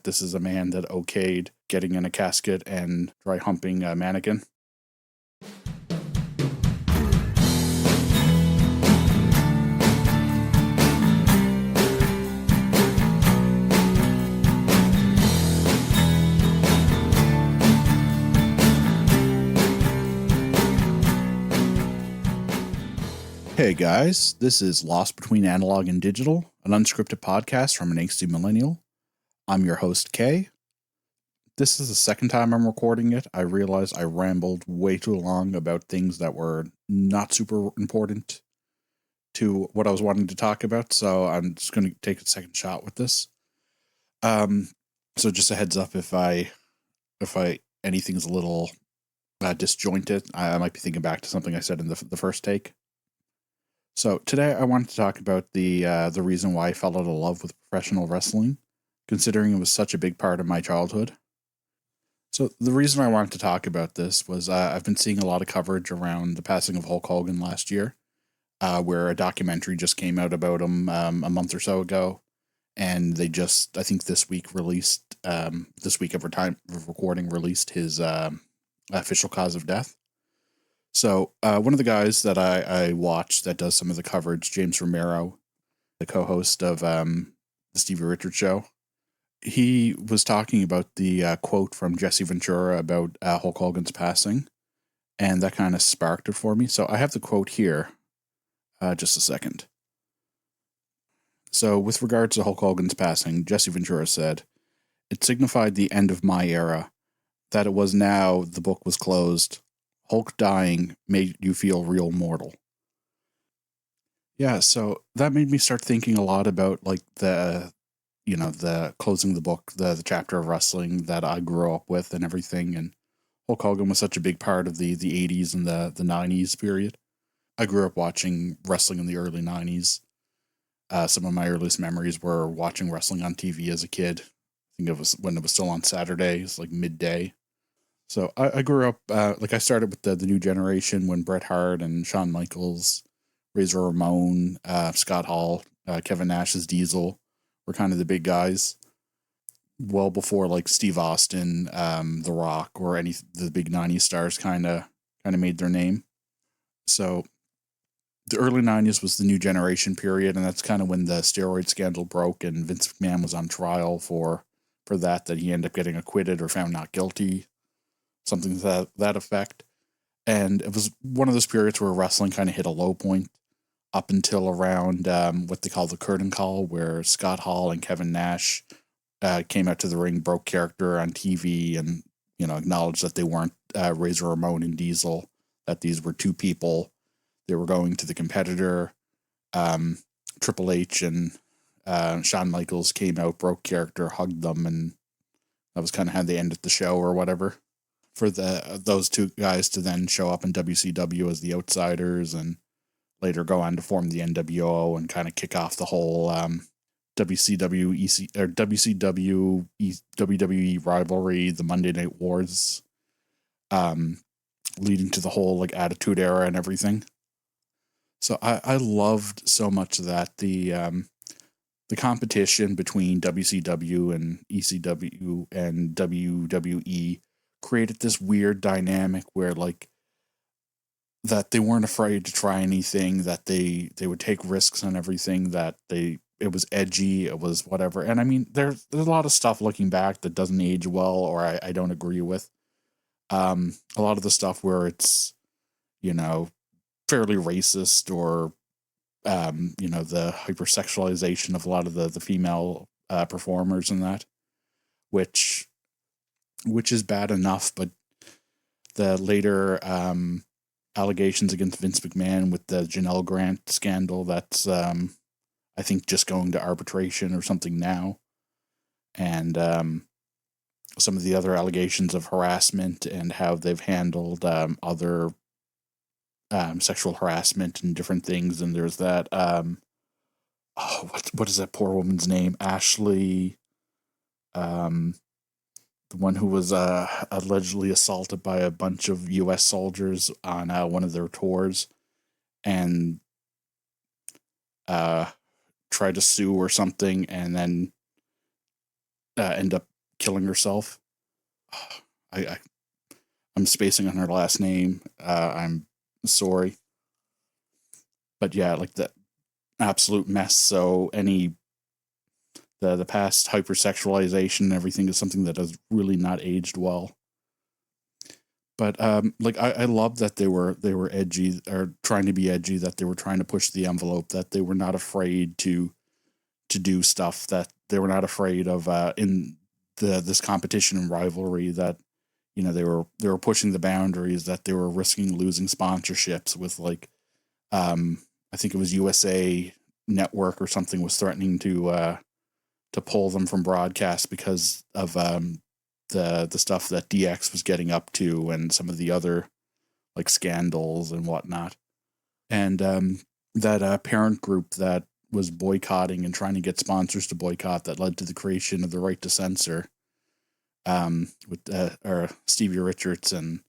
This is a man that okayed getting in a casket and dry humping a mannequin. Hey guys, this is Lost Between Analog and Digital, an unscripted podcast from an angsty millennial. I'm your host, Kay. This is the second time I'm recording it. I realized I rambled way too long about things that were not super important to what I was wanting to talk about, so I'm just going to take a second shot with this. So just a heads up, if anything's a little disjointed, I might be thinking back to something I said in the first take. So today I wanted to talk about the reason why I fell out of love with professional wrestling, considering it was such a big part of my childhood. So the reason I wanted to talk about this was I've been seeing a lot of coverage around the passing of Hulk Hogan last year, where a documentary just came out about him a month or so ago, and they just, I think this week of time of recording, released his official cause of death. So one of the guys that I watch that does some of the coverage, James Romero, the co-host of the Stevie Richards Show, he was talking about the quote from Jesse Ventura about Hulk Hogan's passing, and that kind of sparked it for me. So I have the quote here, just a second. So with regards to Hulk Hogan's passing, Jesse Ventura said, "It signified the end of my era, that it was now the book was closed. Hulk dying made you feel real mortal." Yeah, so that made me start thinking a lot about like the closing the book, the chapter of wrestling that I grew up with and everything. And Hulk Hogan was such a big part of the 80s and the 90s period. I grew up watching wrestling in the early 90s. Some of my earliest memories were watching wrestling on TV as a kid. I think it was when it was still on Saturdays, like midday. So I grew up, I started with the new generation when Bret Hart and Shawn Michaels, Razor Ramon, Scott Hall, Kevin Nash's Diesel were kind of the big guys. Well before like Steve Austin, The Rock, or any the big 90s stars kind of made their name. So the early 90s was the new generation period, and that's kind of when the steroid scandal broke and Vince McMahon was on trial for that he ended up getting acquitted or found not guilty. Something to that effect. And it was one of those periods where wrestling kind of hit a low point up until around what they call the curtain call, where Scott Hall and Kevin Nash came out to the ring, broke character on TV, and acknowledged that they weren't Razor Ramon and Diesel, that these were two people. They were going to the competitor. Triple H and Shawn Michaels came out, broke character, hugged them, and that was kind of how they ended the show or whatever. For those two guys to then show up in WCW as the outsiders and later go on to form the NWO and kind of kick off the whole WCW WWE rivalry, the Monday Night Wars, leading to the whole like Attitude Era and everything. So I loved so much of that the competition between WCW and ECW and WWE created this weird dynamic where like that they weren't afraid to try anything, that they would take risks on everything, that it was edgy, it was whatever. And I mean, there's a lot of stuff looking back that doesn't age well, or I don't agree with. A lot of the stuff where it's, fairly racist, or, the hypersexualization of a lot of the female performers and that, which is bad enough, but the later allegations against Vince McMahon with the Janelle Grant scandal, that's I think just going to arbitration or something now, and some of the other allegations of harassment and how they've handled other sexual harassment and different things. And there's that what is that poor woman's name? Ashley, the one who was allegedly assaulted by a bunch of U.S. soldiers on one of their tours, and tried to sue or something, and then end up killing herself. I I'm spacing on her last name. I'm sorry, but yeah, like the absolute mess. So the past hypersexualization and everything is something that has really not aged well. But like I love that they were edgy or trying to be edgy, that they were trying to push the envelope, that they were not afraid to do stuff, that they were not afraid of in this competition and rivalry, that they were pushing the boundaries, that they were risking losing sponsorships with like I think it was USA Network or something was threatening to pull them from broadcast because of the stuff that DX was getting up to and some of the other like scandals and whatnot. And that parent group that was boycotting and trying to get sponsors to boycott, that led to the creation of the right to censor, with or Stevie Richards and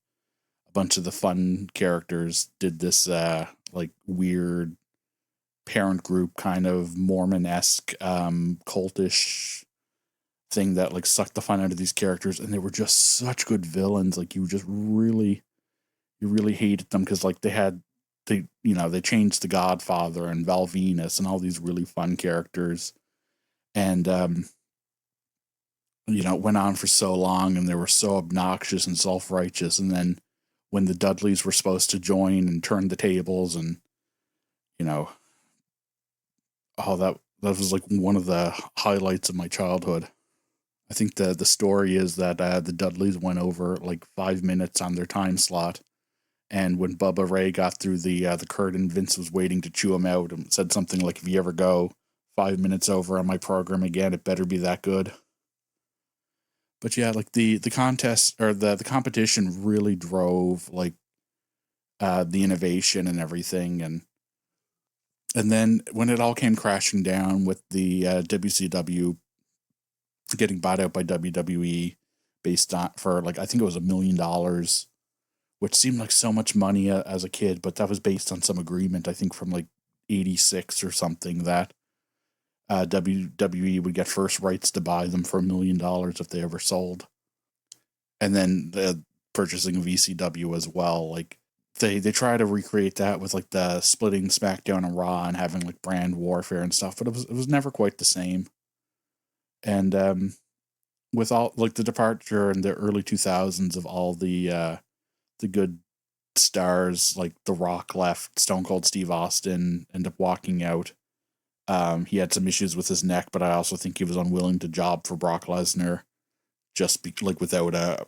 a bunch of the fun characters did this like weird parent group kind of Mormon-esque cultish thing that like sucked the fun out of these characters, and they were just such good villains. Like you really hated them because like they changed the Godfather and Val Venus and all these really fun characters, and it went on for so long, and they were so obnoxious and self-righteous, and then when the Dudleys were supposed to join and turn the tables, and you know that was like one of the highlights of my childhood. I think the story is that the Dudleys went over like 5 minutes on their time slot, and when Bubba Ray got through the curtain, Vince was waiting to chew him out and said something like, "If you ever go 5 minutes over on my program again, it better be that good." But yeah, like the contest or the competition really drove like the innovation and everything, and then when it all came crashing down with the WCW getting bought out by WWE based on for like I think it was $1 million, which seemed like so much money as a kid, but that was based on some agreement I think from like '86 or something, that WWE would get first rights to buy them for $1 million if they ever sold, and then the purchasing of ECW as well. Like they try to recreate that with like the splitting SmackDown and Raw and having like brand warfare and stuff, but it was never quite the same. And with all like the departure in the early 2000s of all the good stars, like The Rock left, Stone Cold Steve Austin ended up walking out. He had some issues with his neck, but I also think he was unwilling to job for Brock Lesnar, just like without a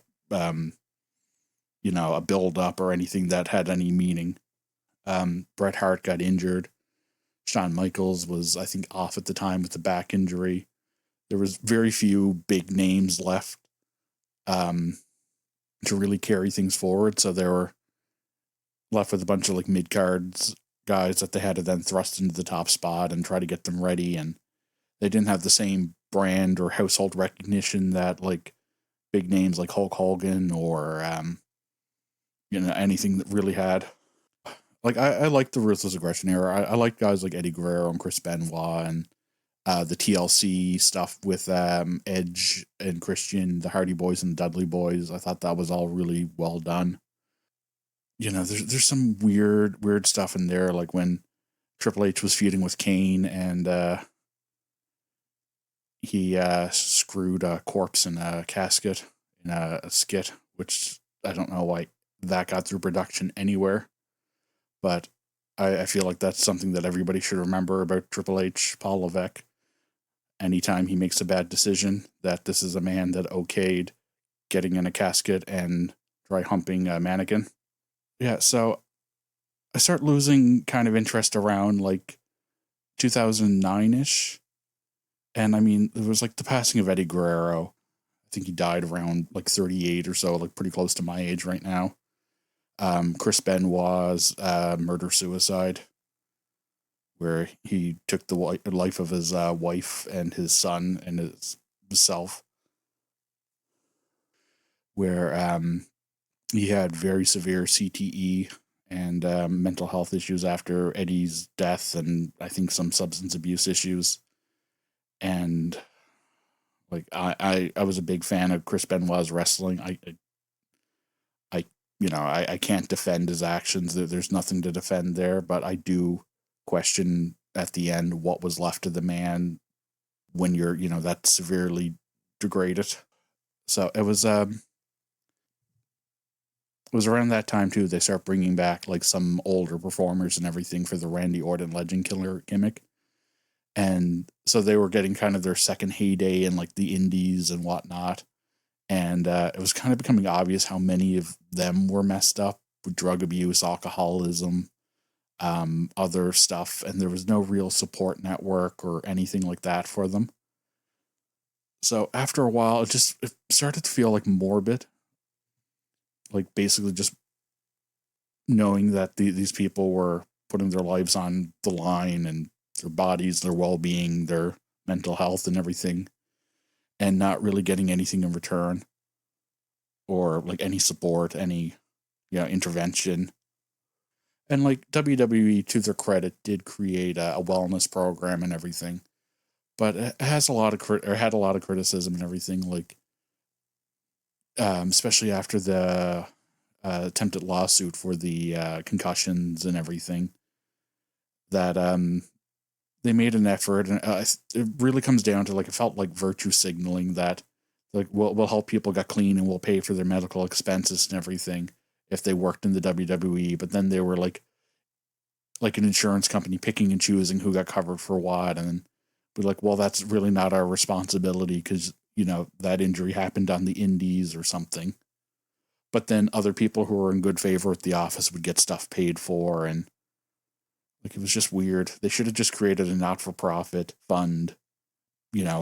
build up or anything that had any meaning. Bret Hart got injured. Shawn Michaels was, I think, off at the time with the back injury. There was very few big names left to really carry things forward, so they were left with a bunch of like mid cards guys that they had to then thrust into the top spot and try to get them ready, and they didn't have the same brand or household recognition that like big names like Hulk Hogan or anything that really had. Like I like the Ruthless Aggression era. I like guys like Eddie Guerrero and Chris Benoit, and the TLC stuff with Edge and Christian, the Hardy Boys and the Dudley Boys. I thought that was all really well done. There's some weird stuff in there, like when Triple H was feuding with Kane, and he screwed a corpse in a casket in a skit, which I don't know why that got through production anywhere, but I feel like that's something that everybody should remember about Triple H, Paul Levesque. Anytime he makes a bad decision, that this is a man that okayed getting in a casket and dry humping a mannequin. Yeah, so I start losing kind of interest around like 2009-ish. And I mean, it was like the passing of Eddie Guerrero. I think he died around like 38 or so, like pretty close to my age right now. Chris Benoit's murder-suicide, where he took the life of his wife and his son and himself, where he had very severe CTE and mental health issues after Eddie's death, and I think some substance abuse issues. And Like I was a big fan of Chris Benoit's wrestling. I I can't defend his actions. There's nothing to defend there, but I do question at the end what was left of the man when you're, that severely degraded. So it was around that time too they start bringing back like some older performers and everything for the Randy Orton Legend Killer gimmick. And so they were getting kind of their second heyday in like the indies and whatnot. And it was kind of becoming obvious how many of them were messed up with drug abuse, alcoholism, other stuff, and there was no real support network or anything like that for them. So after a while, it started to feel like morbid, like basically just knowing that these people were putting their lives on the line and their bodies, their well-being, their mental health, and everything, and not really getting anything in return or like any support, any intervention. And like WWE, to their credit, did create a wellness program and everything, but it has a lot of had a lot of criticism and everything. Like, especially after the attempted lawsuit for the concussions and everything, that they made an effort, and it really comes down to like it felt like virtue signaling that like we'll help people get clean and we'll pay for their medical expenses and everything if they worked in the WWE. But then they were like an insurance company picking and choosing who got covered for what, and then we're like, well, that's really not our responsibility because that injury happened on the indies or something. But then other people who were in good favor at the office would get stuff paid for, and like it was just weird. They should have just created a not-for-profit fund.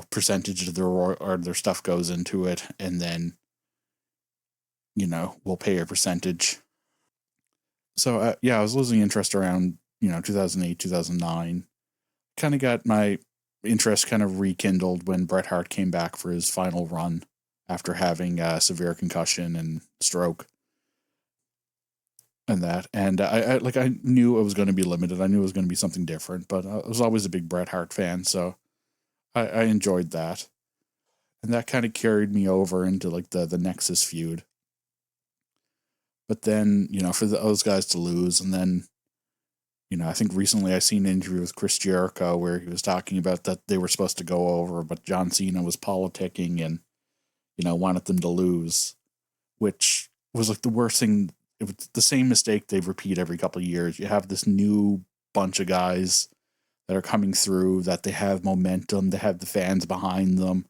Percentage of their stuff goes into it, and then we'll pay a percentage. So yeah, I was losing interest around 2008, 2009. Kind of got my interest kind of rekindled when Bret Hart came back for his final run after having a severe concussion and stroke and that. And I knew it was going to be limited. I knew it was going to be something different, but I was always a big Bret Hart fan, so I enjoyed that. And that kind of carried me over into like the Nexus feud. But then, for those guys to lose, and then, I think recently I seen an interview with Chris Jericho where he was talking about that they were supposed to go over, but John Cena was politicking and, wanted them to lose, which was like the worst thing. It was the same mistake they repeat every couple of years. You have this new bunch of guys that are coming through, that they have momentum, they have the fans behind them.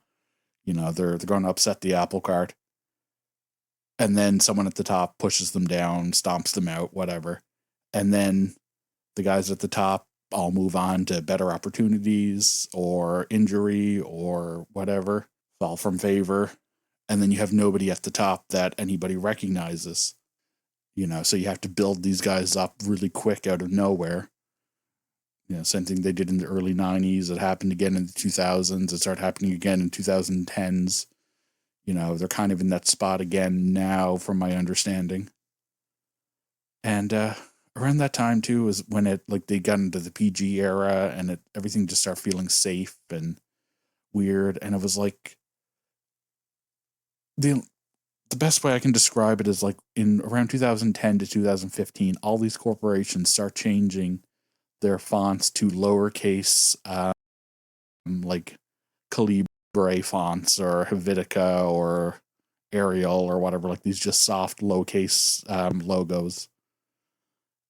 They're going to upset the apple cart. And then someone at the top pushes them down, stomps them out, whatever. And then the guys at the top all move on to better opportunities or injury or whatever, fall from favor. And then you have nobody at the top that anybody recognizes. So you have to build these guys up really quick out of nowhere. Same thing they did in the early 90s. It happened again in the 2000s. It started happening again in 2010s. They're kind of in that spot again now, from my understanding. And around that time too is when they got into the PG era, and everything just started feeling safe and weird. And it was like the best way I can describe it is like in around 2010 to 2015, all these corporations start changing their fonts to lowercase, like Calibri fonts or Helvetica or Arial or whatever, like these just soft lowercase logos.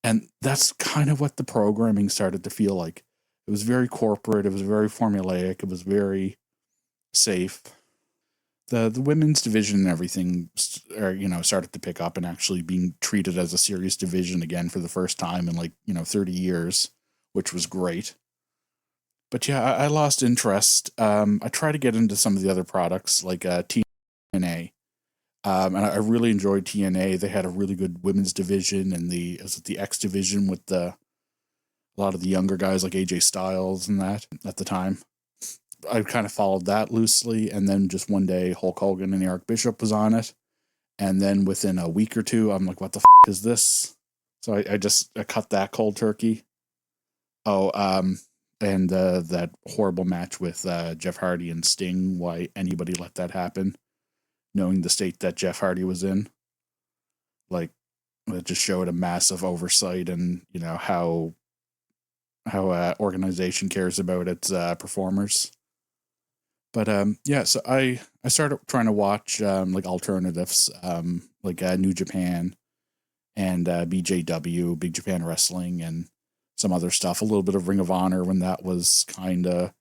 And that's kind of what the programming started to feel like. It was very corporate, it was very formulaic, it was very safe. The women's division and everything started to pick up and actually being treated as a serious division again for the first time in 30 years, which was great. But yeah, I lost interest. I tried to get into some of the other products like TNA. And I really enjoyed TNA. They had a really good women's division, and the X division with a lot of the younger guys like AJ Styles and that at the time. I kind of followed that loosely, and then just one day Hulk Hogan and Eric Bishop was on it, and then within a week or two, I'm like, "What the f- is this?" So I cut that cold turkey. Oh, and that horrible match with Jeff Hardy and Sting. Why anybody let that happen, knowing the state that Jeff Hardy was in? Like, it just showed a massive oversight, and how organization cares about its performers. But yeah, so I started trying to watch like alternatives, like New Japan and BJW, Big Japan Wrestling, and some other stuff. A little bit of Ring of Honor when that was kind of,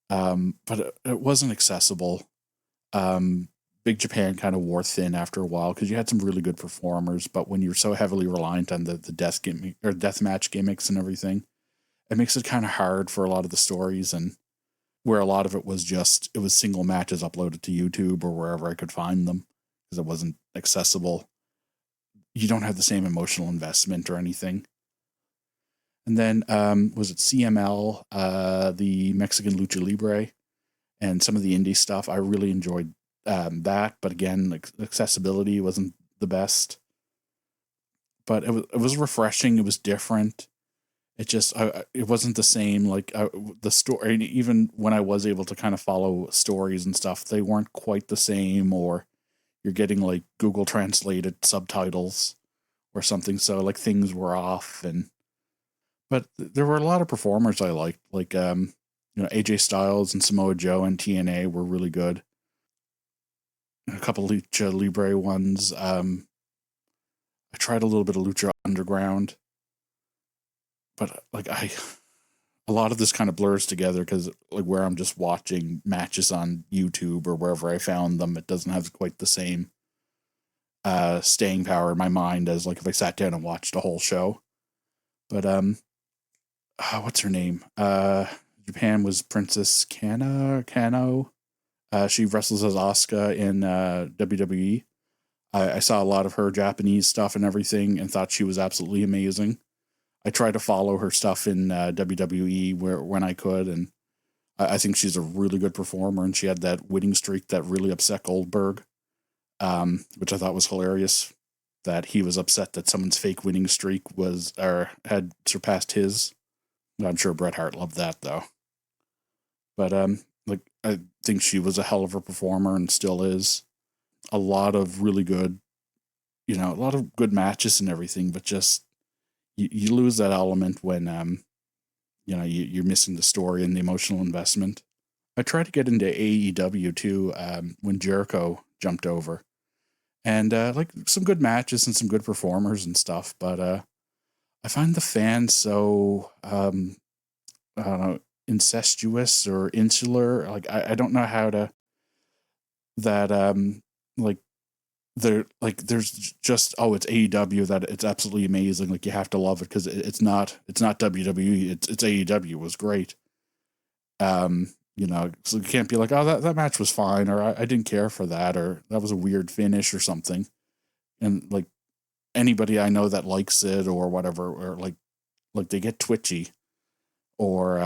but it wasn't accessible. Big Japan kind of wore thin after a while because you had some really good performers, but when you're so heavily reliant on the death gimmick or death match gimmicks and everything, it makes it kind of hard for a lot of the stories. And where a lot of it was single matches uploaded to YouTube or wherever I could find them because it wasn't accessible. You don't have the same emotional investment or anything. And then was it CML, the Mexican Lucha Libre, and some of the indie stuff? I really enjoyed that, but again, like, accessibility wasn't the best. But it was refreshing. It was different. It just it wasn't the same. Like the story, even when I was able to kind of follow stories and stuff, they weren't quite the same. Or you're getting like Google translated subtitles or something, so like things were off. And but there were a lot of performers I liked, like AJ Styles and Samoa Joe and TNA were really good. A couple Lucha Libre ones. I tried a little bit of Lucha Underground, but like a lot of this kind of blurs together because like where I'm just watching matches on YouTube or wherever I found them, it doesn't have quite the same staying power in my mind as like if I sat down and watched a whole show. But what's her name? Japan was Princess Kano. She wrestles as Asuka in WWE. I saw a lot of her Japanese stuff and everything and thought she was absolutely amazing. I tried to follow her stuff in WWE when I could, and I think she's a really good performer. And she had that winning streak that really upset Goldberg, which I thought was hilarious. That he was upset that someone's fake winning streak had surpassed his. I'm sure Bret Hart loved that though. But like I think she was a hell of a performer and still is. A lot of really good, a lot of good matches and everything, but just you lose that element when you're missing the story and the emotional investment. I tried to get into AEW too when Jericho jumped over, and like some good matches and some good performers and stuff, but I find the fans so I don't know, incestuous or insular. Like I don't know how to that like they're like there's just it's AEW, that it's absolutely amazing, like you have to love it because it's not WWE, it's AEW. It was great. So you can't be like, oh, that match was fine, or I didn't care for that, or that was a weird finish or something. And like anybody I know that likes it or whatever, or like they get twitchy or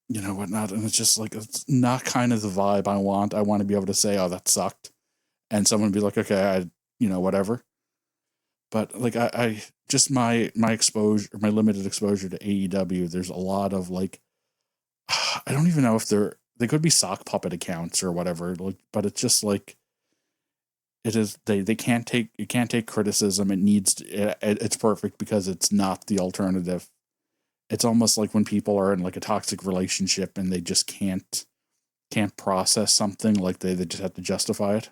whatnot, and it's just like it's not kind of the vibe I want. I want to be able to say, oh, that sucked, and someone be like, okay, whatever. But like I just my exposure, my limited exposure to AEW, there's a lot of like I don't even know if they could be sock puppet accounts or whatever, like, but it's just like it is they can't take criticism. It's perfect because it's not the alternative. It's almost like when people are in like a toxic relationship and they just can't process something, like they just have to justify it.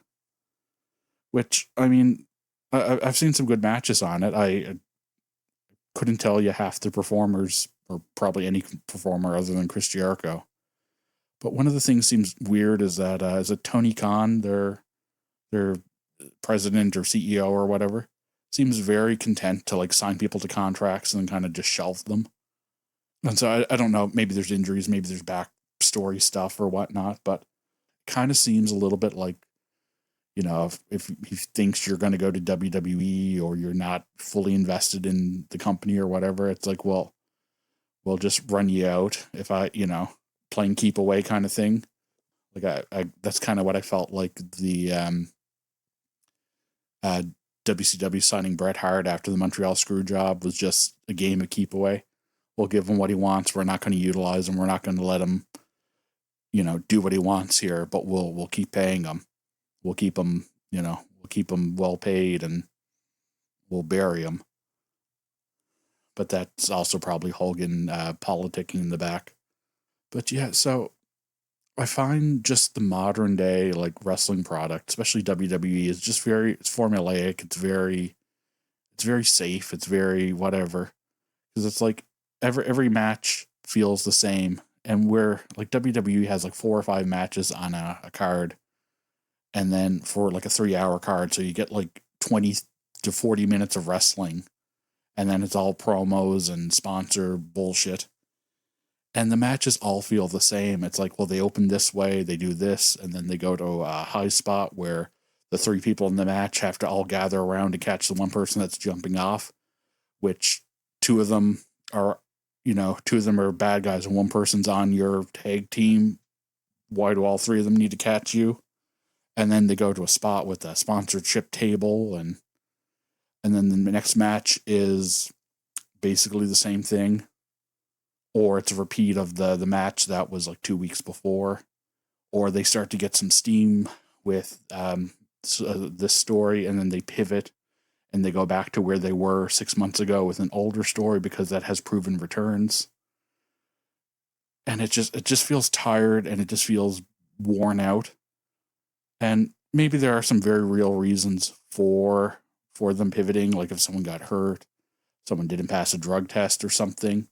Which, I mean, I've seen some good matches on it. I couldn't tell you half the performers, or probably any performer other than Chris Jericho. But one of the things seems weird is that Tony Khan, their president or CEO or whatever, seems very content to like sign people to contracts and then kind of just shelve them. And so I don't know, maybe there's injuries, maybe there's backstory stuff or whatnot, but kind of seems a little bit like, if he thinks you're going to go to WWE or you're not fully invested in the company or whatever, it's like, well, we'll just run you out if playing keep away kind of thing. Like I that's kind of what I felt like the WCW signing Bret Hart after the Montreal Screwjob was just a game of keep away. we'll give him what he wants. We're not going to utilize him. We're not going to let him, do what he wants here, but we'll keep paying him. We'll keep him, we'll keep him well paid, and we'll bury him. But that's also probably Hogan politicking in the back. But yeah, so I find just the modern day like wrestling product, especially WWE, is just it's formulaic. It's very safe. It's very whatever, because it's like every match feels the same, and where like WWE has like 4 or 5 matches on a card, and then for like a 3-hour card, so you get like 20 to 40 minutes of wrestling, and then it's all promos and sponsor bullshit. And the matches all feel the same. It's like, well, they open this way, they do this, and then they go to a high spot where the 3 people in the match have to all gather around to catch the one person that's jumping off, which 2 of them are, 2 of them are bad guys and one person's on your tag team. Why do all 3 of them need to catch you? And then they go to a spot with a sponsorship table, and then the next match is basically the same thing, or it's a repeat of the match that was like 2 weeks before, or they start to get some steam with this story, and then they pivot and they go back to where they were 6 months ago with an older story because that has proven returns. And it just feels tired, and it just feels worn out. And maybe there are some very real reasons for them pivoting, like if someone got hurt, someone didn't pass a drug test or something.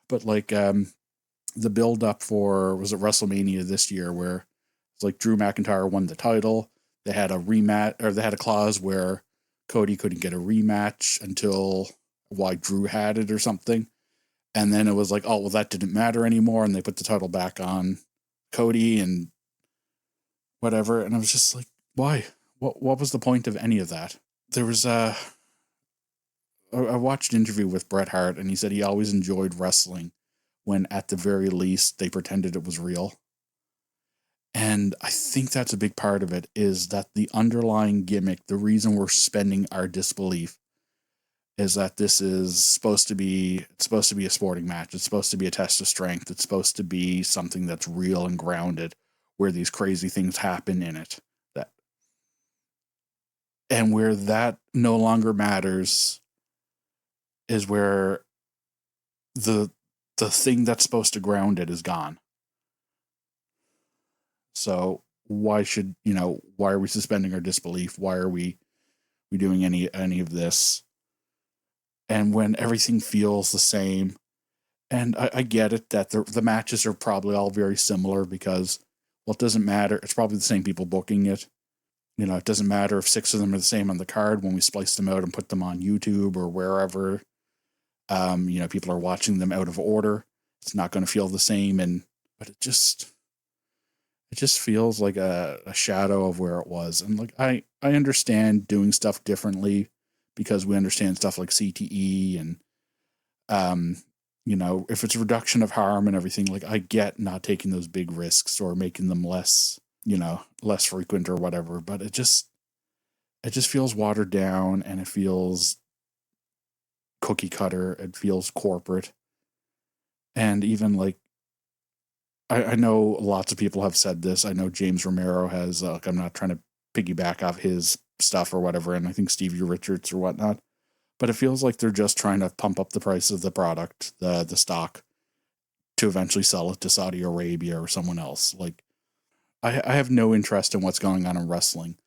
But like the build up for, was it WrestleMania this year, where it's like Drew McIntyre won the title. They had a rematch, or they had a clause where Cody couldn't get a rematch until Drew had it or something. And then it was like, oh, well, that didn't matter anymore. And they put the title back on Cody and whatever. And I was just like, why? What was the point of any of that? There was I watched an interview with Bret Hart, and he said he always enjoyed wrestling when at the very least they pretended it was real. And I think that's a big part of it, is that the underlying gimmick, the reason we're suspending our disbelief, is that this is supposed to be a sporting match. It's supposed to be a test of strength. It's supposed to be something that's real and grounded, where these crazy things happen in it. And where that no longer matters is where the thing that's supposed to ground it is gone. So why are we suspending our disbelief? Why are we doing any of this? And when everything feels the same, and I get it that the matches are probably all very similar because, well, it doesn't matter. It's probably the same people booking it. It doesn't matter if 6 of them are the same on the card when we splice them out and put them on YouTube or wherever. People are watching them out of order. It's not going to feel the same, but it just feels like a shadow of where it was. And like I understand doing stuff differently because we understand stuff like CTE and if it's a reduction of harm and everything, like I get not taking those big risks or making them less frequent or whatever, but it just feels watered down, and it feels cookie cutter. It feels corporate. And even like, I know lots of people have said this. I know James Romero has, I'm not trying to piggyback off his stuff or whatever, and I think Stevie Richards or whatnot, but it feels like they're just trying to pump up the price of the product, the stock, to eventually sell it to Saudi Arabia or someone else. Like, I have no interest in what's going on in wrestling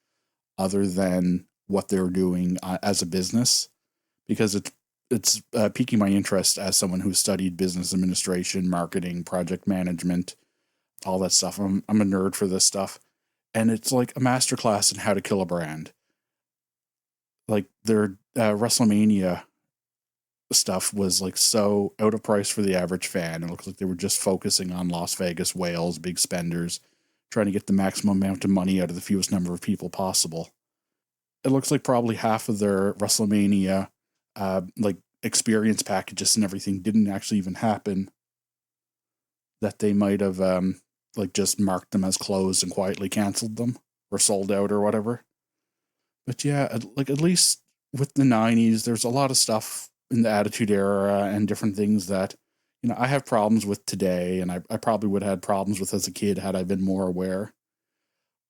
other than what they're doing as a business, because it's piquing my interest as someone who studied business administration, marketing, project management, all that stuff. I'm a nerd for this stuff. And it's like a masterclass in how to kill a brand. Like their WrestleMania stuff was like so out of price for the average fan. It looks like they were just focusing on Las Vegas whales, big spenders, trying to get the maximum amount of money out of the fewest number of people possible. It looks like probably half of their WrestleMania experience packages and everything didn't actually even happen. That they might have just marked them as closed and quietly canceled them or sold out or whatever. But yeah, at least with the 90s, there's a lot of stuff in the Attitude Era and different things that, I have problems with today, and I probably would have had problems with as a kid had I been more aware.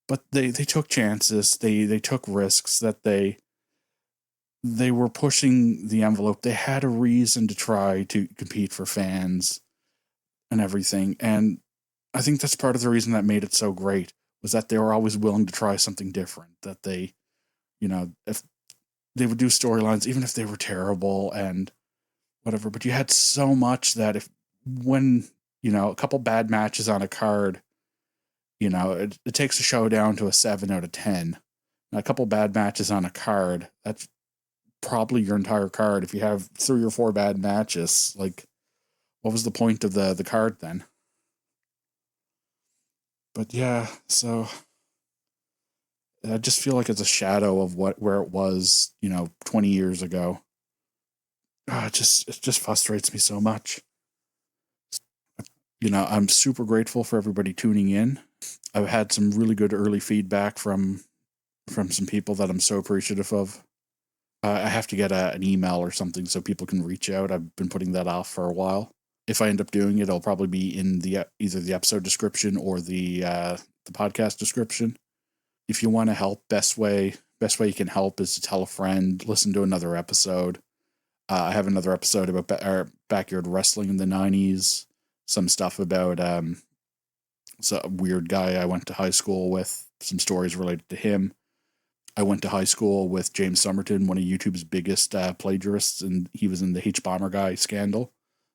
But they took chances, they took risks, that they were pushing the envelope. They had a reason to try to compete for fans and everything. And I think that's part of the reason that made it so great, was that they were always willing to try something different. That they, if they would do storylines, even if they were terrible and whatever, but you had so much that when, a couple bad matches on a card, it takes a show down to a 7 out of 10. Now, a couple bad matches on a card, that's probably your entire card. If you have 3 or 4 bad matches, like, what was the point of the card then? But yeah, so I just feel like it's a shadow of where it was, 20 years ago. It just frustrates me so much. I'm super grateful for everybody tuning in. I've had some really good early feedback from some people that I'm so appreciative of. I have to get an email or something so people can reach out. I've been putting that off for a while. If I end up doing it, it'll probably be in either the episode description or the podcast description. If you want to help, best way you can help is to tell a friend, listen to another episode. I have another episode about our backyard wrestling in the 90s, some stuff about a weird guy I went to high school with, some stories related to him. I went to high school with James Somerton, one of YouTube's biggest plagiarists, and he was in the H-Bomber Guy scandal.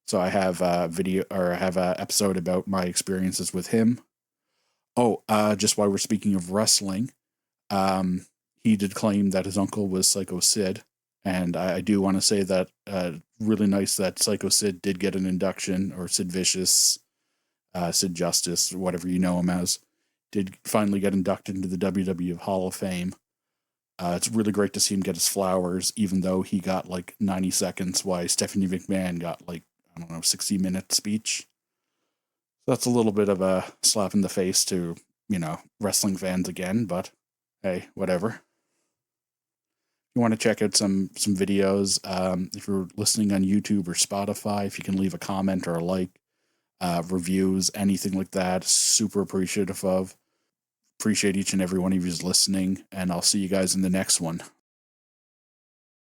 So I have a episode about my experiences with him. Oh, just while we're speaking of wrestling, he did claim that his uncle was Psycho Sid, and I do want to say that really nice that Psycho Sid did get an induction, or Sid Vicious, Sid Justice, whatever you know him as, did finally get inducted into the WWE Hall of Fame. It's really great to see him get his flowers, even though he got like 90 seconds, while Stephanie McMahon got 60-minute speech. That's a little bit of a slap in the face to, wrestling fans again, but hey, whatever. If you want to check out some videos, if you're listening on YouTube or Spotify, if you can leave a comment or a like, reviews, anything like that, super appreciative of. Appreciate each and every one of you listening, and I'll see you guys in the next one.